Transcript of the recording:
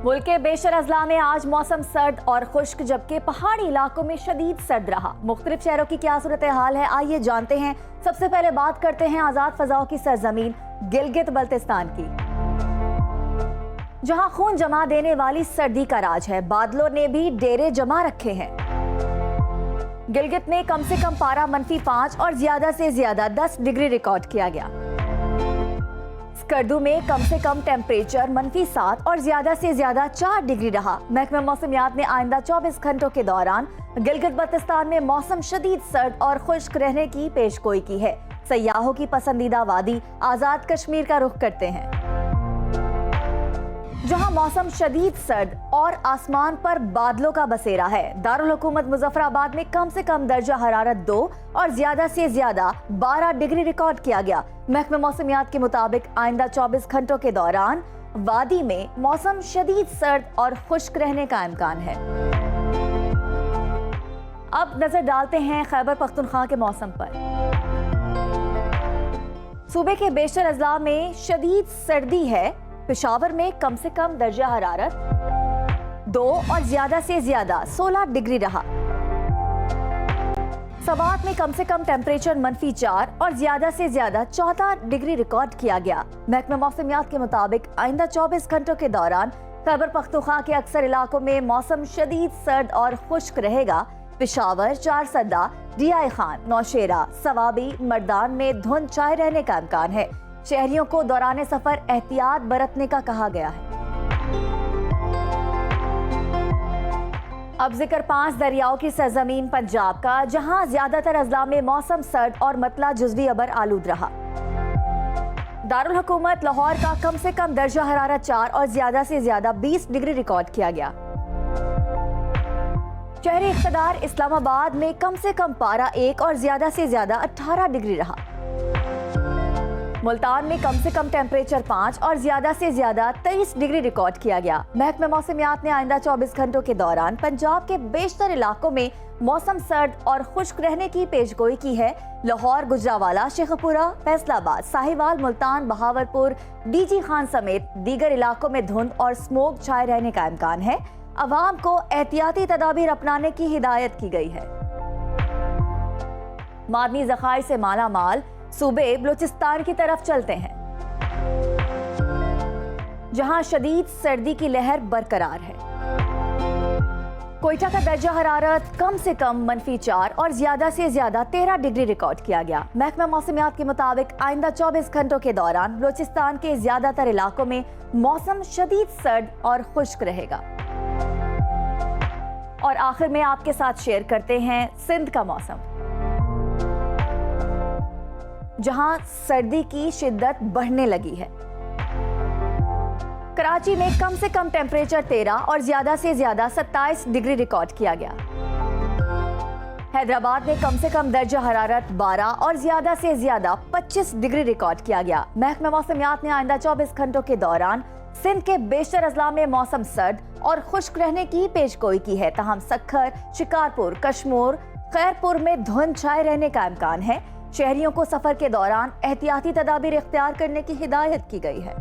मुल्क के बेशर अजला में आज मौसम सर्द और खुश्क, जबकि पहाड़ी इलाकों में शदीद सर्द रहा। मुख्तलिफ शहरों की क्या सूरत हाल है, आइए जानते हैं। सबसे पहले बात करते हैं आजाद फजाओं की सरजमीन गिलगित बल्तिस्तान की, जहां खून जमा देने वाली सर्दी का राज है। बादलों ने भी डेरे जमा रखे हैं। गिलगित में कम से कम पारा -5 और ज्यादा से ज्यादा 10 डिग्री रिकॉर्ड किया गया। स्कर्दू में कम से कम टेम्परेचर -7 और ज्यादा से ज्यादा 4 डिग्री रहा। महकमा मौसमियात ने आइंदा 24 घंटों के दौरान गिलगित बल्तिस्तान में मौसम शदीद सर्द और खुश्क रहने की पेशगोई की है। सयाहों की पसंदीदा वादी आजाद कश्मीर का रुख करते हैं, जहां मौसम शदीद सर्द और आसमान पर बादलों का बसेरा है। दारुल हुकूमत मुजफ्फराबाद में कम से कम दर्जा हरारत 2 और ज्यादा से ज्यादा 12 डिग्री रिकॉर्ड किया गया। महकमा मौसमियात के मुताबिक आइंदा 24 घंटों के दौरान वादी में मौसम शदीद सर्द और खुश्क रहने का इम्कान है। अब नजर डालते हैं खैबर पख्तूनख्वा के मौसम पर। सूबे के बेशतर अजला में शदीद सर्दी है। पेशावर में कम से कम दर्जा हरारत 2 और ज्यादा से ज्यादा 16 डिग्री रहा। सवात में कम से कम टेम्परेचर -4 और ज्यादा से ज्यादा 14 डिग्री रिकॉर्ड किया गया। महकमा मौसमियात के मुताबिक आइंदा 24 घंटों के दौरान खैबर पख्तूनख्वा के अक्सर इलाकों में मौसम शदीद सर्द और खुश्क रहेगा। पेशावर, चारसदा, डियाई खान, नौशेरा, सवाबी, मर्दान में धुंध छाए रहने का इम्कान है। शहरियों को दौरान सफर एहतियात बरतने का कहा गया है। अब जिक्र 5 दरियाओं की सरजमीन पंजाब का, जहां ज्यादातर अजला में मौसम सर्द और मतला जुज़वी अबर आलूद रहा। दारुल हुकूमत लाहौर का कम से कम दर्जा हरारत 4 और ज्यादा से ज्यादा 20 डिग्री रिकॉर्ड किया गया। शहरी इख्तिदार इस्लामाबाद में कम से कम पारा 1 और ज्यादा से ज्यादा 18 डिग्री रहा। मुल्तान में कम से कम टेम्परेचर 5 और ज्यादा से ज्यादा 23 डिग्री रिकॉर्ड किया गया। महकमा मौसमियात ने आइंदा 24 घंटों के दौरान पंजाब के बेशतर इलाकों में मौसम सर्द और खुश्क रहने की पेशगोई की है। लाहौर, गुजरावाला, शेखपुरा, फैसलाबाद, साहिवाल, मुल्तान, बहावलपुर, डीजी खान समेत दीगर इलाकों में धुंध और स्मोक छाए रहने का इम्कान है। अवाम को एहतियाती तदाबीर अपनाने की हिदायत की गई है। मादनी ज़खायर से माला माल सूबे बलूचिस्तान की तरफ चलते हैं, जहां शदीद सर्दी की लहर बरकरार है। कोयटा का दर्जा हरारत कम से कम -4 और ज्यादा से ज्यादा 13 डिग्री रिकॉर्ड किया गया। महकमा मौसमियात के मुताबिक आइंदा 24 घंटों के दौरान बलूचिस्तान के ज्यादातर इलाकों में मौसम शदीद सर्द और खुश्क रहेगा। और आखिर में आपके साथ शेयर करते हैं सिंध का मौसम, जहां सर्दी की शिद्दत बढ़ने लगी है। कराची में कम से कम टेम्परेचर 13 और ज्यादा से ज्यादा 27 डिग्री रिकॉर्ड किया गया। हैदराबाद में कम से कम दर्जा हरारत 12 और ज्यादा से ज्यादा 25 डिग्री रिकॉर्ड किया गया। महकमा मौसमियात ने आइंदा 24 घंटों के दौरान सिंध के बेशतर अजला में मौसम सर्द और खुश्क रहने की पेशगोई की है। तहम सक्खर, शिकारपुर, कश्मीर, खैरपुर में धुंध छाए रहने का इम्कान है। शहरियों को सफर के दौरान एहतियाती तदाबीर इख्तियार करने की हिदायत की गई है।